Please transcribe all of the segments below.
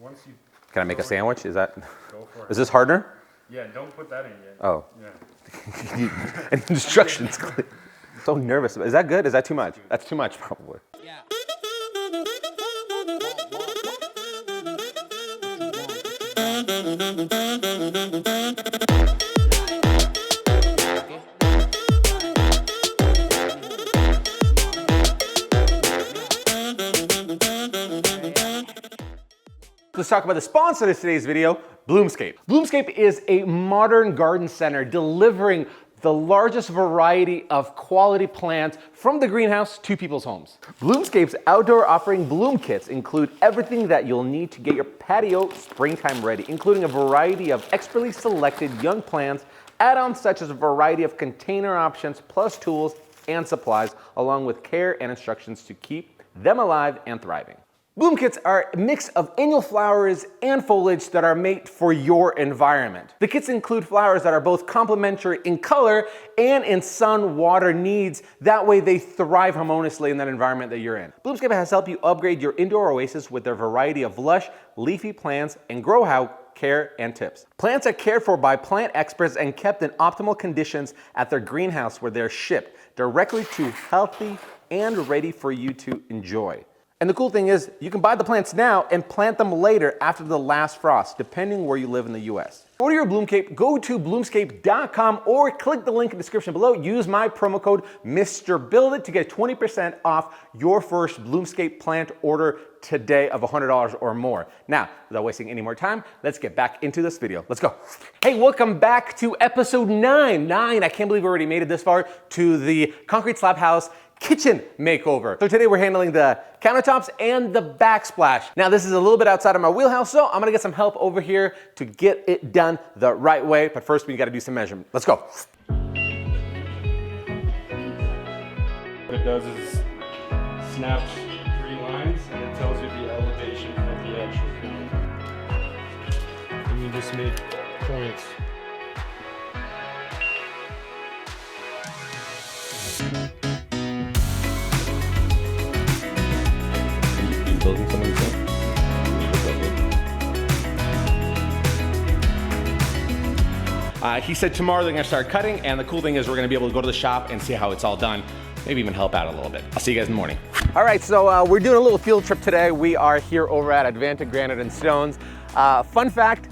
once you... Can I make a sandwich? Is that... Go for it. Is this hardener? Yeah, don't put that in yet. Oh. Yeah. And instructions. I'm so nervous. Is that good? Is that too much? That's too much, probably. Yeah. Let's talk about the sponsor of today's video, Bloomscape. Bloomscape is a modern garden center delivering the largest variety of quality plants from the greenhouse to people's homes. Bloomscape's outdoor offering bloom kits include everything that you'll need to get your patio springtime ready, including a variety of expertly selected young plants, add-ons such as a variety of container options, plus tools and supplies, along with care and instructions to keep them alive and thriving. Bloom kits are a mix of annual flowers and foliage that are made for your environment. The kits include flowers that are both complementary in color and in sun water needs. That way they thrive harmoniously in that environment that you're in. Bloomscape has helped you upgrade your indoor oasis with their variety of lush, leafy plants and grow how care and tips. Plants are cared for by plant experts and kept in optimal conditions at their greenhouse where they're shipped directly to healthy and ready for you to enjoy. And the cool thing is, you can buy the plants now and plant them later after the last frost, depending where you live in the US. To order your Bloomscape, go to bloomscape.com or click the link in the description below. Use my promo code MrBuildIt to get 20% off your first Bloomscape plant order today of $100 or more. Now, without wasting any more time, let's get back into this video. Let's go. Hey, welcome back to episode 9. I can't believe we already made it this far to the concrete slab house kitchen makeover. So today we're handling the countertops and the backsplash. Now this is a little bit outside of my wheelhouse, so I'm gonna get some help over here to get it done the right way. But first we gotta do some measurement. Let's go. What it does is snaps 3 lines and it tells you the elevation of the actual building. And you just make points. Building something he said tomorrow they're gonna start cutting, and the cool thing is we're gonna be able to go to the shop and see how it's all done. Maybe even help out a little bit. I'll see you guys in the morning. All right, so we're doing a little field trip today. We are here over at Advanta Granite Stones. Fun fact,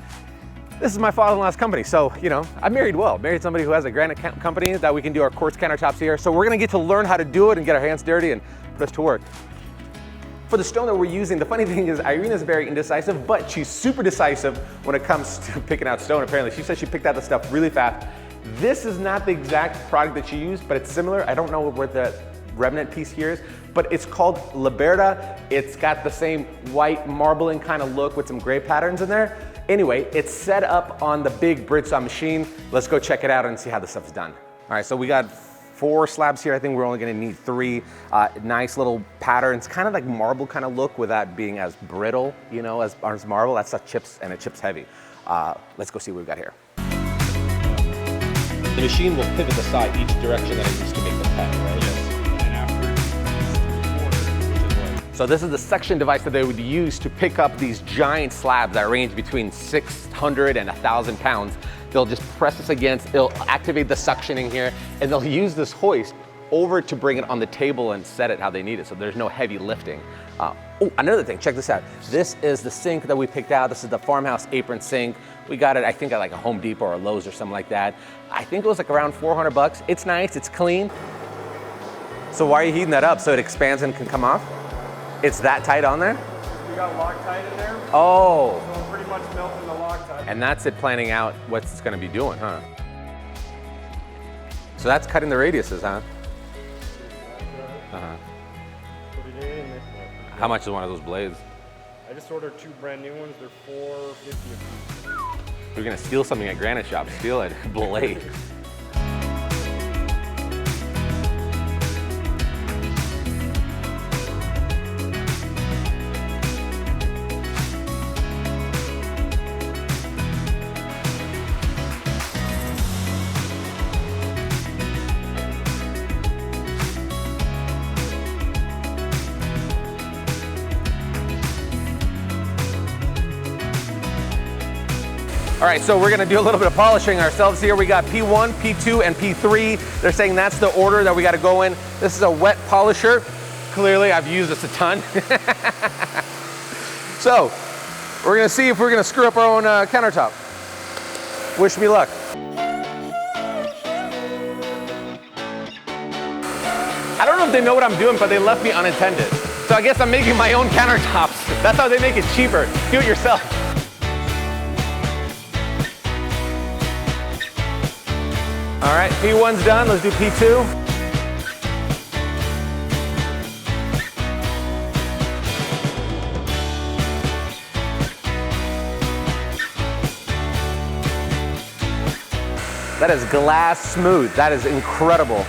this is my father-in-law's company. So, you know, I married well. Married somebody who has a granite company that we can do our quartz countertops here. So we're gonna get to learn how to do it and get our hands dirty and put us to work. For the stone that we're using, the funny thing is Irene is very indecisive, but she's super decisive when it comes to picking out stone, apparently. She said she picked out the stuff really fast. This is not the exact product that she used, but it's similar. I don't know where the remnant piece here is, but it's called Liberta. It's got the same white marbling kind of look with some gray patterns in there. Anyway, it's set up on the big bridge saw machine. Let's go check it out and see how the stuff's done. All right, so we got 4 slabs here. I think we're only gonna need 3. Nice little patterns, kind of like marble kind of look without being as brittle, you know, as marble. That stuff chips and it chips heavy. Let's go see what we've got here. The machine will pivot the saw each direction that it used to make the cut, right? Yes. And after, so this is the suction device that they would use to pick up these giant slabs that range between 600 and 1,000 pounds. They'll just press this against, it'll activate the suctioning here, and they'll use this hoist over to bring it on the table and set it how they need it, so there's no heavy lifting. Oh, another thing, check this out. This is the sink that we picked out. This is the farmhouse apron sink. We got it, I think, at like a Home Depot or a Lowe's or something like that. I think it was like around 400 bucks. It's nice, it's clean. So why are you heating that up? So it expands and can come off? It's that tight on there? we got Loctite in there. Oh. So we're pretty much melting the Loctite. And that's it planning out what it's gonna be doing, huh? So that's cutting the radiuses, huh? Uh-huh. Put it in. How much is one of those blades? I just ordered 2 brand new ones. They're $4.50 a piece. We're gonna steal something at Granite Shop, steal it, blade. All right, so we're gonna do a little bit of polishing ourselves here. We got P1, P2, and P3. They're saying that's the order that we gotta go in. This is a wet polisher. Clearly, I've used this a ton. So, we're gonna see if we're gonna screw up our own countertop. Wish me luck. I don't know if they know what I'm doing, but they left me unattended. So I guess I'm making my own countertops. That's how they make it cheaper. Do it yourself. All right, P1's done. Let's do P2. That is glass smooth. That is incredible.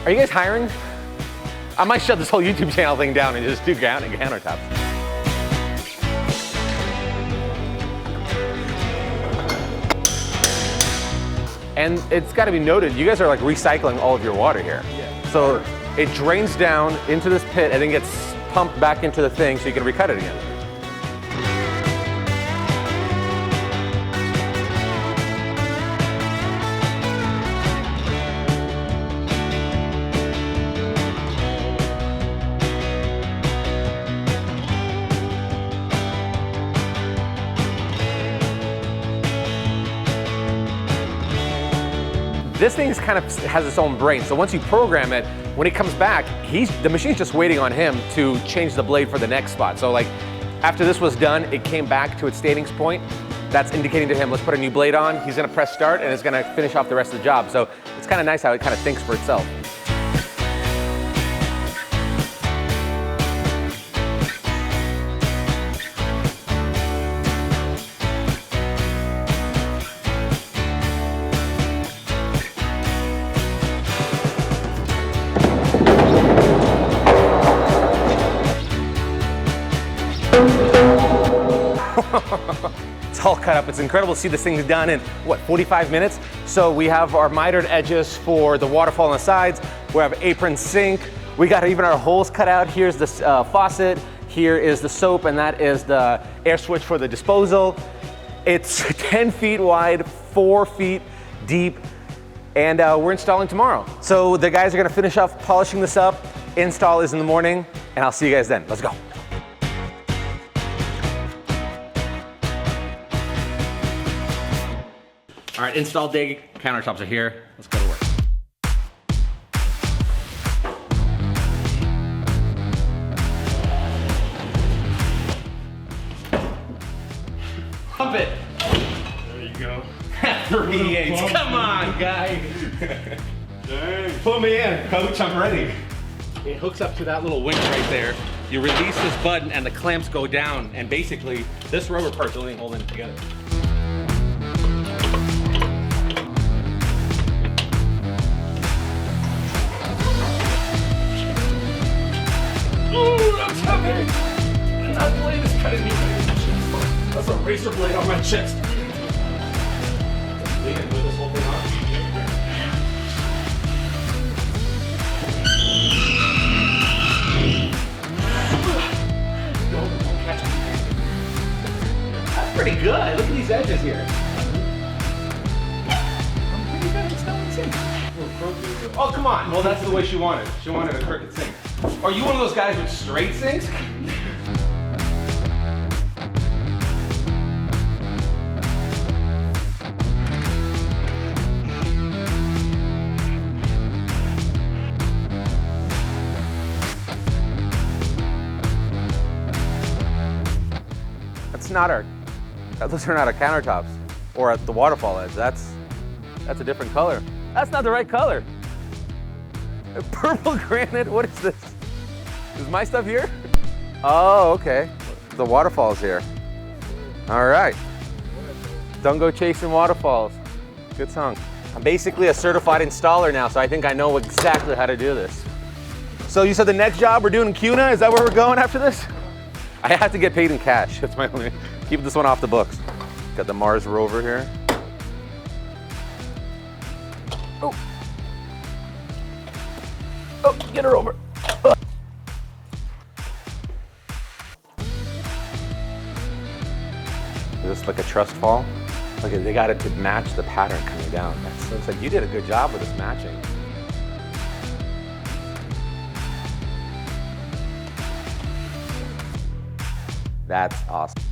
Are you guys hiring? I might shut this whole YouTube channel thing down and just do countertops. And it's got to be noted, you guys are like recycling all of your water here. Yeah. So it drains down into this pit and then gets pumped back into the thing so you can recut it again. This thing kind of has its own brain, so once you program it, when it comes back, the machine's just waiting on him to change the blade for the next spot. So like, after this was done, it came back to its staging point. That's indicating to him, let's put a new blade on. He's gonna press start and it's gonna finish off the rest of the job. So it's kind of nice how it kind of thinks for itself. It's all cut up. It's incredible to see this thing done in, what, 45 minutes? So we have our mitered edges for the waterfall on the sides. We have apron sink. We got even our holes cut out. Here's the faucet. Here is the soap, and that is the air switch for the disposal. It's 10 feet wide, 4 feet deep, and we're installing tomorrow. So the guys are gonna finish off polishing this up. Install is in the morning, and I'll see you guys then. Let's go. All right, install day, countertops are here. Let's go to work. Pump it. There you go. 3/8. Come on, guy. Dang. Put me in, coach, I'm ready. It hooks up to that little winch right there. You release this button and the clamps go down, and basically this rubber part's the only thing holding it together. Ooh, that's heavy! And that blade is cutting me right in the chest. That's a razor blade on my chest. We can move this whole thing off. Don't catch me. That's pretty good. Look at these edges here. I'm pretty good at installing sinks. Oh, come on. Well, that's the way she wanted. She wanted a crooked sink. Are you one of those guys with straight sinks? Those are not our countertops or at the waterfall edge. That's a different color. That's not the right color. Purple granite, what is this? Is my stuff here? Oh, okay. The waterfall's here. All right. Don't go chasing waterfalls. Good song. I'm basically a certified installer now, so I think I know exactly how to do this. So you said the next job we're doing in CUNA, is that where we're going after this? I have to get paid in cash. That's my only, keep this one off the books. Got the Mars rover here. Oh. Oh, get her over. Is this like a trust fall? Look, they got it to match the pattern coming down. It's like you did a good job with this matching. That's awesome.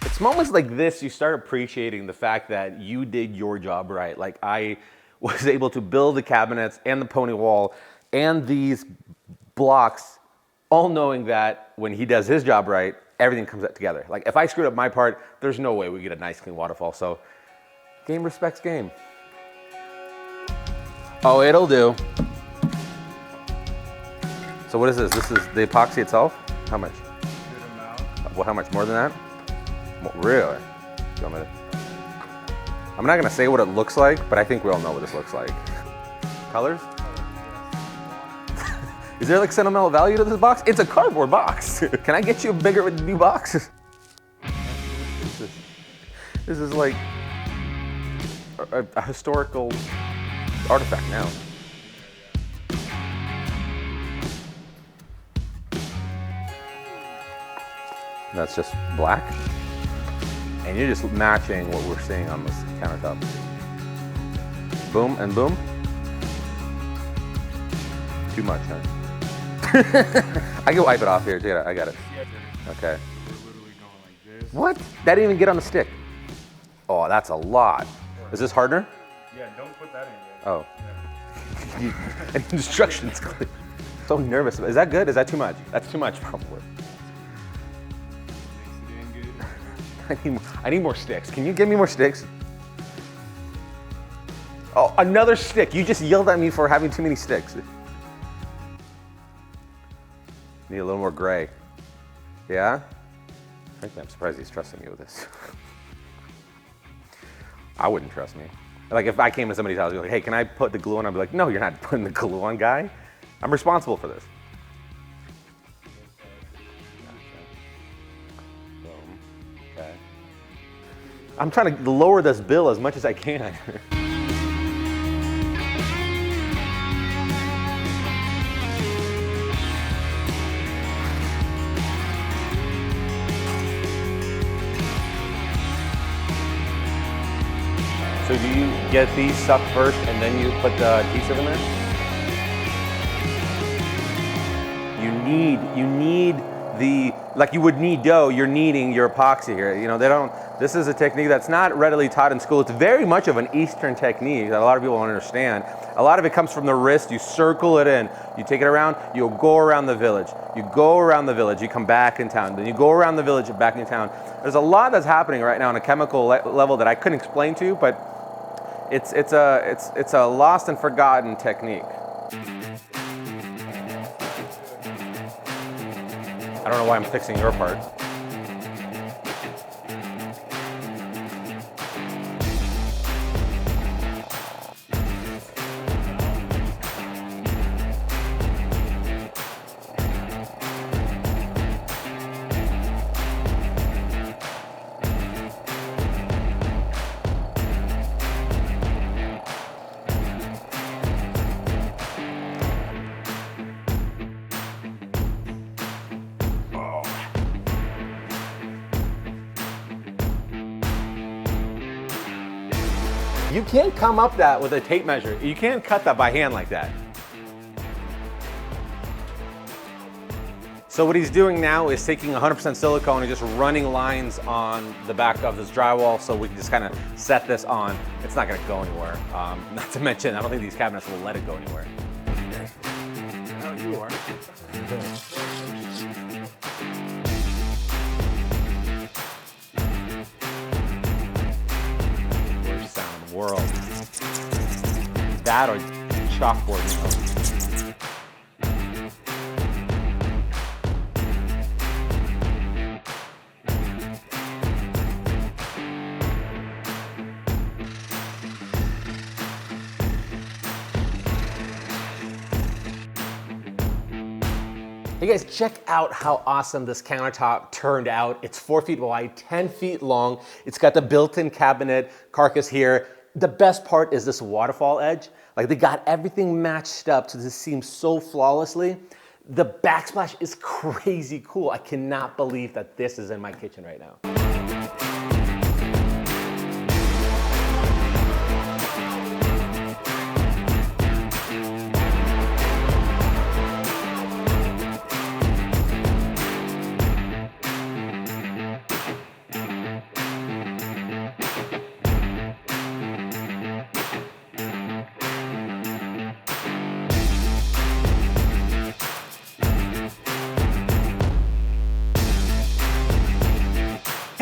It's moments like this you start appreciating the fact that you did your job right. Like I was able to build the cabinets and the pony wall and these blocks, all knowing that when he does his job right, everything comes up together. Like if I screwed up my part, there's no way we get a nice clean waterfall. So game respects game. Oh, it'll do. So what is this? This is the epoxy itself? How much? Good amount. Well, how much more than that? Really? I'm not gonna say what it looks like, but I think we all know what this looks like. Colors? Is there like sentimental value to this box? It's a cardboard box. Can I get you a bigger new box? This is like a historical artifact now. That's just black. And you're just matching what we're seeing on this countertop. Boom and boom. Too much, huh? I can wipe it off here. I got it. Okay. We're literally going like this. What? That didn't even get on the stick. Oh, that's a lot. Is this hardener? Yeah, don't put that in yet. Oh. Yeah. Instructions. So nervous. Is that good? Is that too much? That's too much, probably. Makes it in good. I need more sticks. Can you give me more sticks? Oh, another stick. You just yelled at me for having too many sticks. Need a little more gray. Yeah? Frankly, I'm surprised he's trusting me with this. I wouldn't trust me. Like if I came to somebody's house and be like, hey, can I put the glue on? I'd be like, no, you're not putting the glue on, guy. I'm responsible for this. Okay. I'm trying to lower this bill as much as I can. So do you get these stuff first and then you put the adhesive in there? You need the, like you would knead dough, you're kneading your epoxy here. You know, this is a technique that's not readily taught in school. It's very much of an Eastern technique that a lot of people don't understand. A lot of it comes from the wrist, you circle it in, you take it around, you'll go around the village. You go around the village, you come back in town, then you go around the village and back in town. There's a lot that's happening right now on a chemical level that I couldn't explain to you, but it's a lost and forgotten technique. I don't know why I'm fixing your part. You can't come up that with a tape measure. You can't cut that by hand like that. So what he's doing now is taking 100% silicone and just running lines on the back of this drywall so we can just kind of set this on. It's not gonna go anywhere. Not to mention, I don't think these cabinets will let it go anywhere. Oh, you are. World. That or chalkboard, you know. Hey guys, check out how awesome this countertop turned out. It's 4 feet wide, 10 feet long. It's got the built-in cabinet carcass here. The best part is this waterfall edge. Like they got everything matched up to this seems so flawlessly. The backsplash is crazy cool. I cannot believe that this is in my kitchen right now.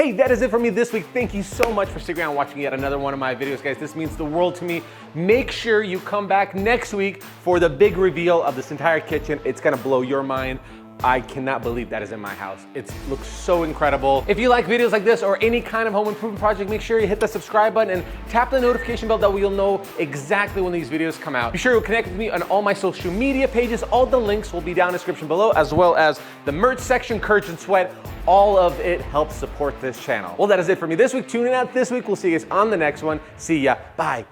Hey, that is it for me this week. Thank you so much for sticking around watching yet another one of my videos, guys. This means the world to me. Make sure you come back next week for the big reveal of this entire kitchen. It's gonna blow your mind. I cannot believe that is in my house. It looks so incredible. If you like videos like this or any kind of home improvement project, make sure you hit the subscribe button and tap the notification bell. That way you'll know exactly when these videos come out. Be sure to connect with me on all my social media pages. All the links will be down in the description below, as well as the merch section, Courage and Sweat. All of it helps support this channel. Well, that is it for me this week. Tune in out this week. We'll see you guys on the next one. See ya. Bye.